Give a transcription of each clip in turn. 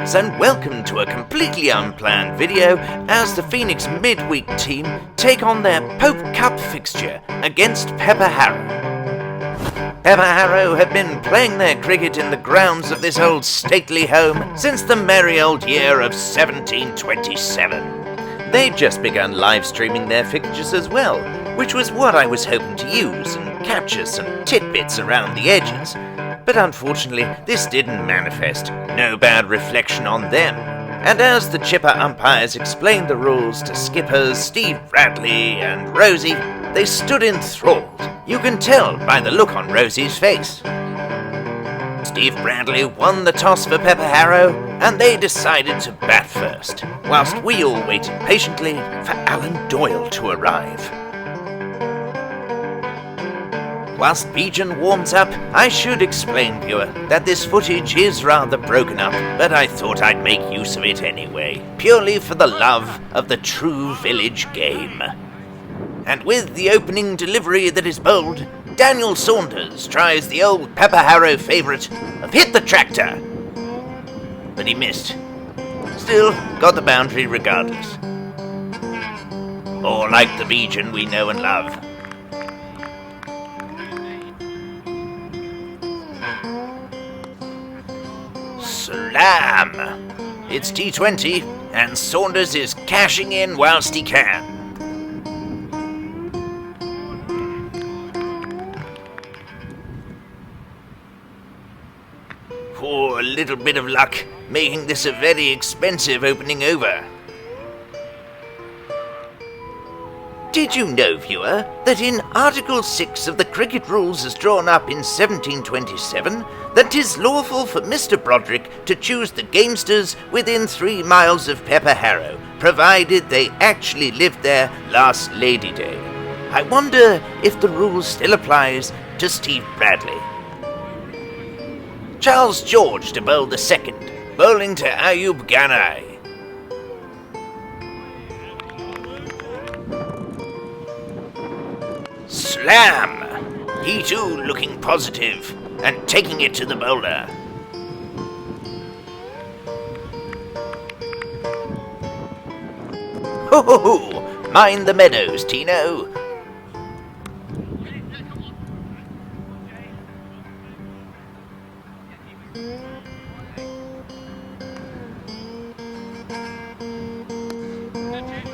greetings and welcome to a completely unplanned video as the Phoenix Midweek team take on their Pope Cup fixture against Pepper Harrow. Pepper Harrow have been playing their cricket in the grounds of this old stately home since the merry old year of 1727. They'd just begun live streaming their fixtures as well, which was what I was hoping to use and capture some tidbits around the edges. But unfortunately, this didn't manifest. No bad reflection on them. And as the chipper umpires explained the rules to skippers Steve Bradley and Rosie, they stood enthralled. You can tell by the look on Rosie's face. Steve Bradley won the toss for Pepper Harrow, and they decided to bat first, whilst we all waited patiently for Alan Doyle to arrive. Whilst Bijan warms up, I should explain, viewer, that this footage is rather broken up, but I thought I'd make use of it anyway, purely for the love of the true village game. And with the opening delivery that is bold, Daniel Saunders tries the old Pepper Harrow favourite of hit the tractor. But he missed. Still, got the boundary regardless. Or like the Bijan we know and love. Slam! It's T20, and Saunders is cashing in whilst he can. Oh, a little bit of luck, making this a very expensive opening over. Did you know, viewer, that in Article 6 of the cricket rules as drawn up in 1727, that 'tis lawful for Mr. Broderick to choose the gamesters within 3 miles of Pepper Harrow, provided they actually lived there last Lady Day? I wonder if the rule still applies to Steve Bradley. Charles George to bowl the second, bowling to Ayub Ganai. Slam! He too looking positive and taking it to the bowler. Ho ho ho! Mind the meadows, Tino.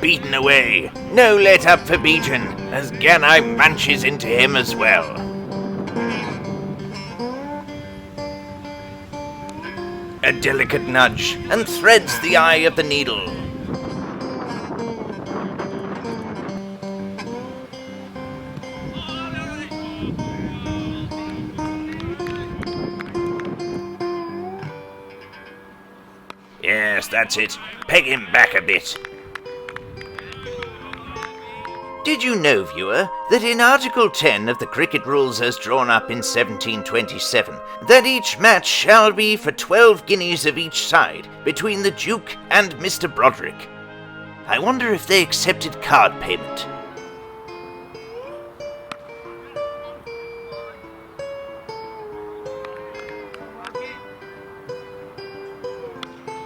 Beaten away. No let up for Bijan, as Ganai munches into him as well. A delicate nudge, and threads the eye of the needle. Yes, that's it. Peg him back a bit. Did you know, viewer, that in Article 10 of the cricket rules as drawn up in 1727, that each match shall be for 12 guineas of each side, between the Duke and Mr. Broderick? I wonder if they accepted card payment.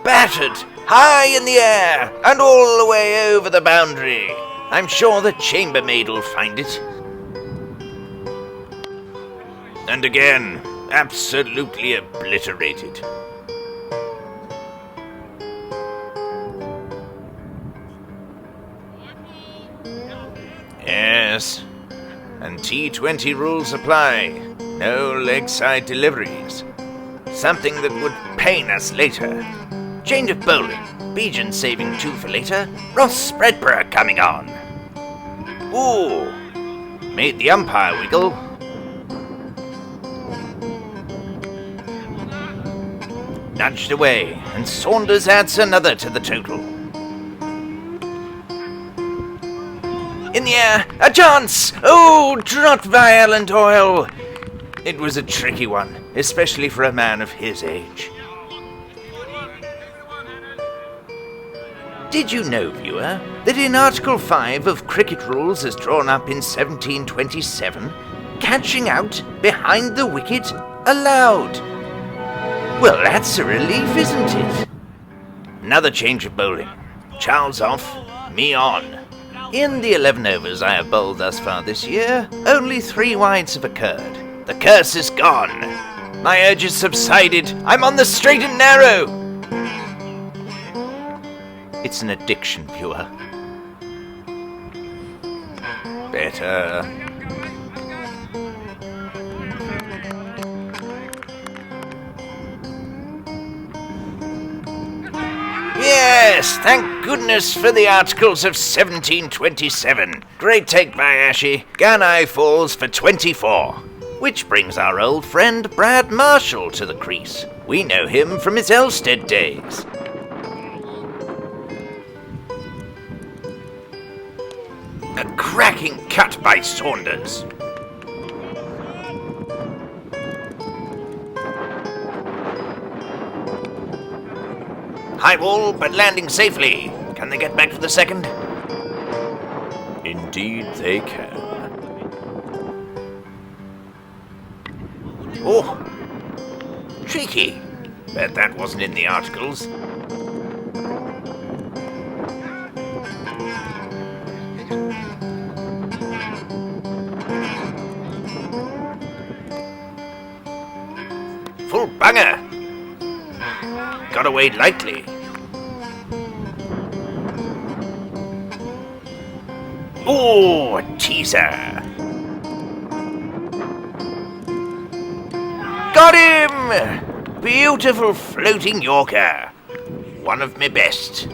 Battered, high in the air, and all the way over the boundary. I'm sure the chambermaid will find it. And again, absolutely obliterated. Yes, and T20 rules apply. No leg side deliveries. Something that would pain us later. Change of bowling. Bijan saving 2 for later. Ross SPREADBOROUGH coming on. Ooh, made the umpire wiggle. Nudged away, and Saunders adds another to the total. In the air, a chance! Oh, dropped by Alan Doyle. It was a tricky one, especially for a man of his age. Did you know, viewer, that in Article 5 of cricket rules as drawn up in 1727, catching out behind the wicket allowed? Well, that's a relief, isn't it? Another change of bowling. Charles off, me on. In the 11 overs I have bowled thus far this year, only 3 wides have occurred. The curse is gone. My urge has subsided. I'm on the straight and narrow. It's an addiction, viewer. Better. Yes, thank goodness for the Articles of 1727. Great take by Ashy. Ganai falls for 24. Which brings our old friend Brad Marshall to the crease. We know him from his Elstead days. A cracking cut by Saunders. High ball, but landing safely. Can they get back for the second? Indeed they can. Oh, tricky. Bet that wasn't in the articles. Full banger. Got away lightly. Oh, a teaser. Got him! Beautiful floating Yorker. One of my best.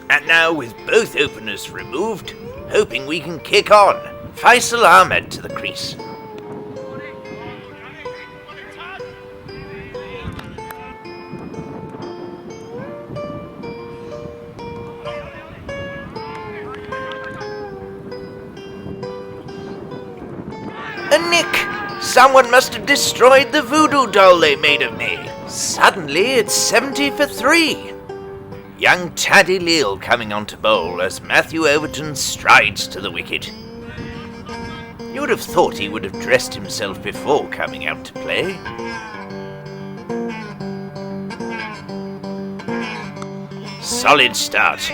And now with both openers removed, hoping we can kick on. Faisal Ahmed to the crease. A nick! Someone must have destroyed the voodoo doll they made of me. Suddenly it's 70 for 3. Young Taddy Leal coming on to bowl as Matthew Overton strides to the wicket. You would have thought he would have dressed himself before coming out to play. Solid start.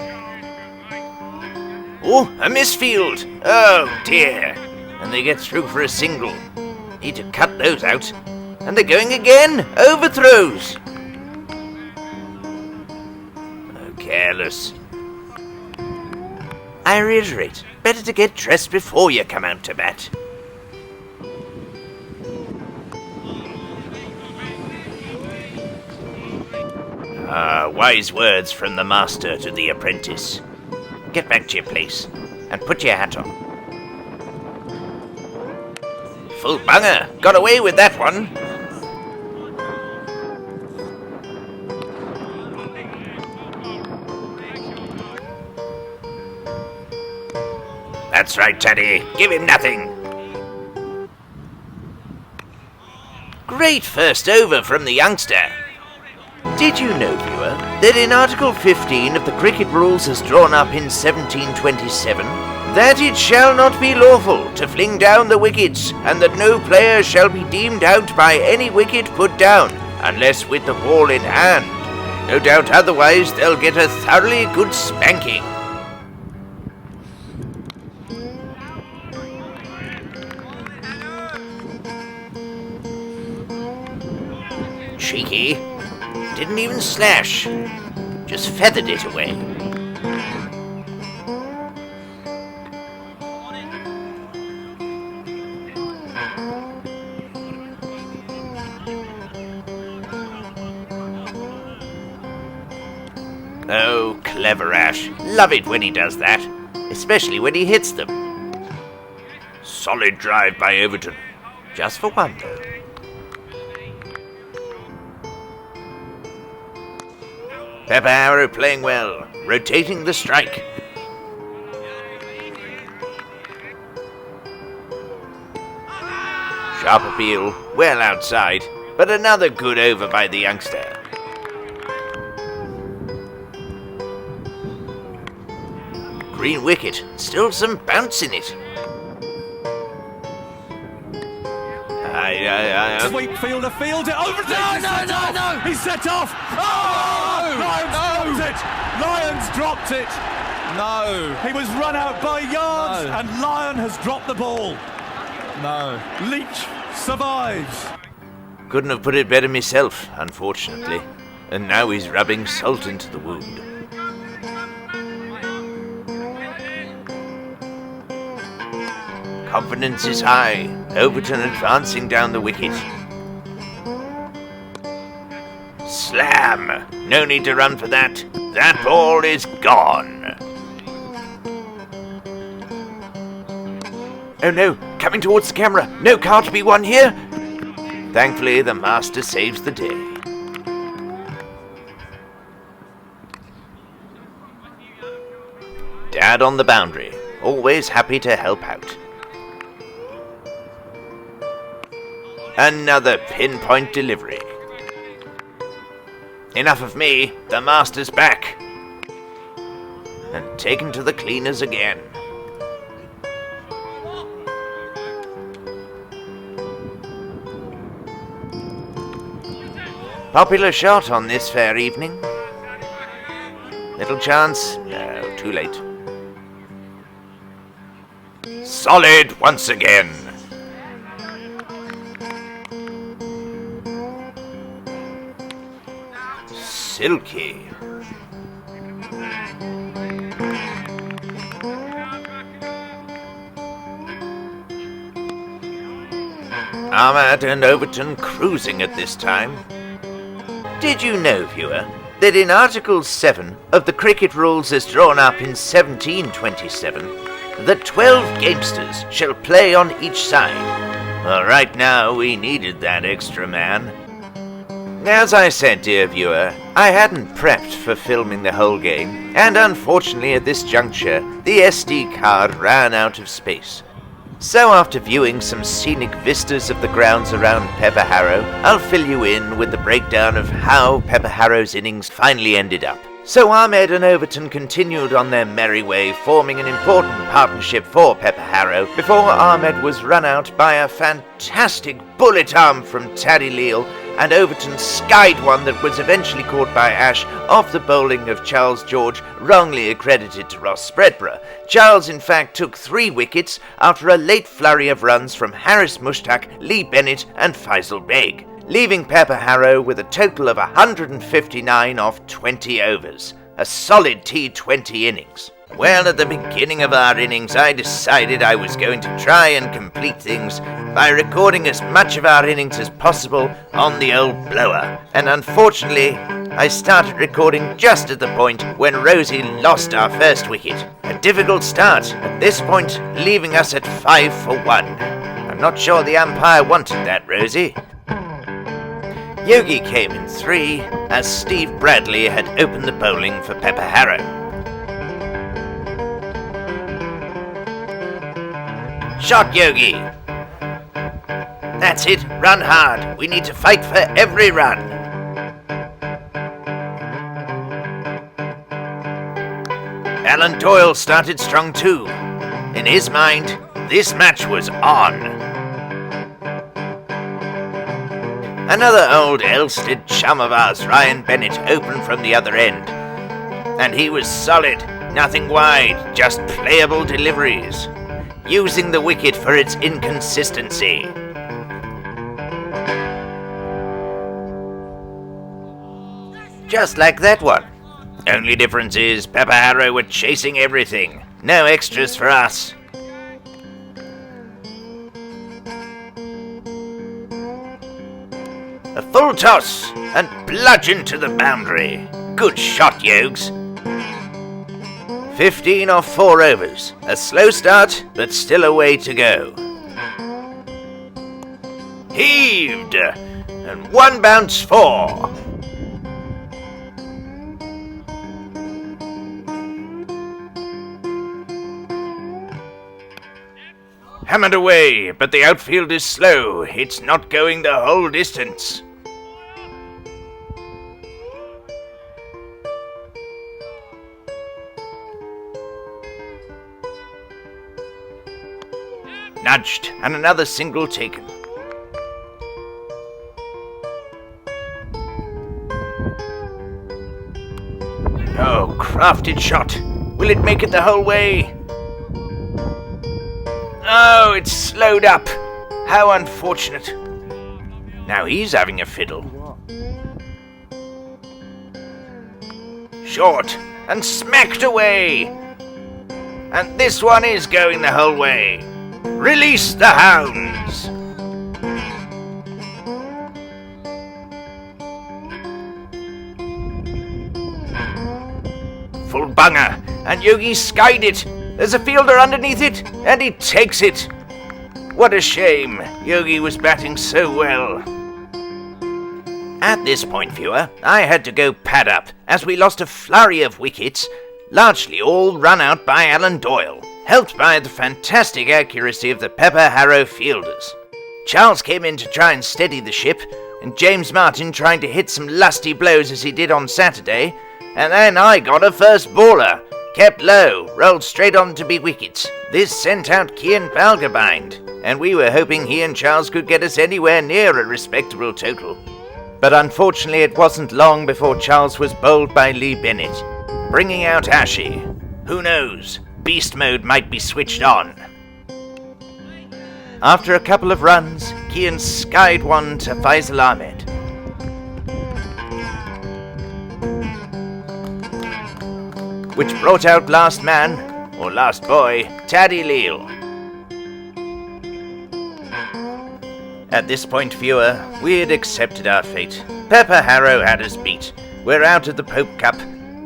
Oh, a misfield. Oh dear. And they get through for a single. Need to cut those out. And they're going again. Overthrows. Oh, careless. I reiterate, better to get dressed before you come out to bat. Wise words from the master to the apprentice. Get back to your place and put your hat on. Full banger. Got away with that one. That's right, Teddy. Give him nothing. Great first over from the youngster. Did you know, viewer, that in Article 15 of the cricket rules as drawn up in 1727, that it shall not be lawful to fling down the wickets, and that no player shall be deemed out by any wicket put down, unless with the ball in hand. No doubt otherwise they'll get a thoroughly good spanking. Cheeky. Didn't even slash. Just feathered it away. Oh, clever Ash. Love it when he does that. Especially when he hits them. Solid drive by Overton. Just for one, though. Pepper Arrow playing well, rotating the strike. Sharp appeal, well outside, but another good over by the youngster. Green wicket, still some bounce in it. Sweep fielder, fielder, Overton! No! He's set off! Oh! Lyons dropped it! Lyons dropped it! No! He was run out by yards, No. and Lyon has dropped the ball. No. Leach survives. Couldn't have put it better myself, unfortunately. And now he's rubbing salt into the wound. Confidence is high. Overton advancing down the wicket. Slam! No need to run for that. That ball is gone. Oh no, coming towards the camera. No car to be won here. Thankfully, the master saves the day. Dad on the boundary, always happy to help out. Another pinpoint delivery. Enough of me, the master's back. And taken to the cleaners again. Popular shot on this fair evening. Little chance? No, too late. Solid once again. Silky. Ahmad and Overton cruising at this time. Did you know, viewer, that in Article 7 of the cricket rules as drawn up in 1727, that 12 gamesters shall play on each side? Well, right now we needed that extra man. As I said, dear viewer, I hadn't prepped for filming the whole game, and unfortunately at this juncture, the SD card ran out of space. So after viewing some scenic vistas of the grounds around Pepperharrow, I'll fill you in with the breakdown of how Pepperharrow's innings finally ended up. So Ahmed and Overton continued on their merry way, forming an important partnership for Pepperharrow, before Ahmed was run out by a fantastic bullet arm from Taddy Leal, and Overton skied one that was eventually caught by Ash off the bowling of Charles George, wrongly accredited to Ross Spreadborough. Charles in fact took 3 wickets after a late flurry of runs from Harris Mushtaq, Lee Bennett and Faisal Beg, leaving Pepperharrow with a total of 159 off 20 overs. A solid T20 innings. Well, at the beginning of our innings, I decided I was going to try and complete things by recording as much of our innings as possible on the old blower. And unfortunately, I started recording just at the point when Rosie lost our first wicket. A difficult start, at this point leaving us at 5 for 1. I'm not sure the umpire wanted that, Rosie. Yogi came in 3, as Steve Bradley had opened the bowling for Pepperharrow. Shot, Yogi! That's it, run hard. We need to fight for every run. Alan Doyle started strong too. In his mind, this match was on. Another old Elstead chum of ours, Ryan Bennett, opened from the other end. And he was solid, nothing wide, just playable deliveries, using the wicket for its inconsistency. Just like that one. Only difference is Pepperharrow were chasing everything. No extras for us. A full toss and bludgeon to the boundary. Good shot, Yogs. 15 off 4 overs. A slow start, but still a way to go. Heaved! And 1 bounce 4. Hammered away, but the outfield is slow. It's not going the whole distance. Nudged, and another single taken. well-crafted shot. Will it make it the whole way? Oh, it's slowed up. How unfortunate. Now he's having a fiddle. Short and smacked away. And this one is going the whole way. Release the hounds. Full bunger, and Yogi skied it. There's a fielder underneath it, and he takes it. What a shame. Yogi was batting so well. At this point, viewer, I had to go pad up, as we lost a flurry of wickets, largely all run out by Alan Doyle, helped by the fantastic accuracy of the Pepper Harrow fielders. Charles came in to try and steady the ship, and James Martin trying to hit some lusty blows as he did on Saturday, and then I got a first baller, kept low, rolled straight on to be wickets. This sent out Cian Valgabind, and we were hoping he and Charles could get us anywhere near a respectable total. But unfortunately it wasn't long before Charles was bowled by Lee Bennett, bringing out Ashy. Who knows, beast mode might be switched on. After a couple of runs, Cian skied one to Faisal Ahmed. Which brought out last man, or last boy, Taddy Leal. At this point, viewer, we had accepted our fate. Pepper Harrow had us beat. We're out of the Pope Cup,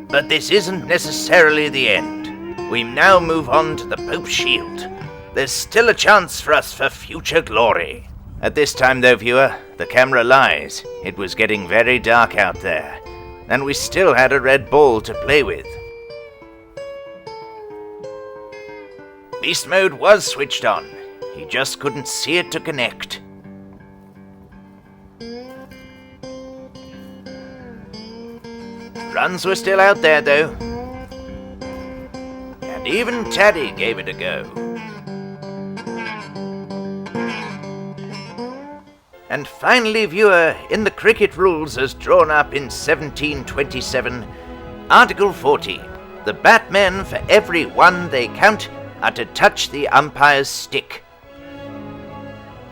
but this isn't necessarily the end. We now move on to the Pope Shield. There's still a chance for us for future glory. At this time, though, viewer, the camera lies. It was getting very dark out there, and we still had a red ball to play with. Beast mode was switched on. He just couldn't see it to connect. Runs were still out there, though. And even Taddy gave it a go. And finally, viewer, in the cricket rules as drawn up in 1727, Article 40, the batmen for every one they count are to touch the umpire's stick.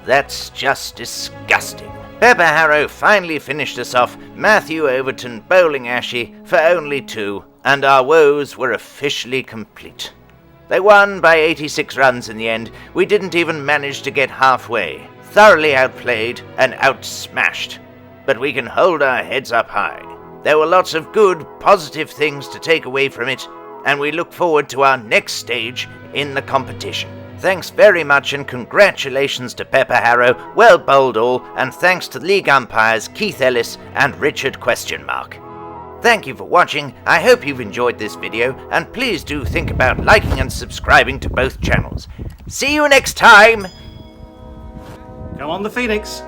That's just disgusting. Pepper Harrow finally finished us off, Matthew Overton bowling Ashy for only 2, and our woes were officially complete. They won by 86 runs in the end. We didn't even manage to get halfway. Thoroughly outplayed and outsmashed. But we can hold our heads up high. There were lots of good, positive things to take away from it, and we look forward to our next stage in the competition. Thanks very much and congratulations to Pepper Harrow, well bowled all, and thanks to league umpires Keith Ellis and Richard Questionmark. Thank you for watching, I hope you've enjoyed this video, and please do think about liking and subscribing to both channels. See you next time! Go on the Phoenix!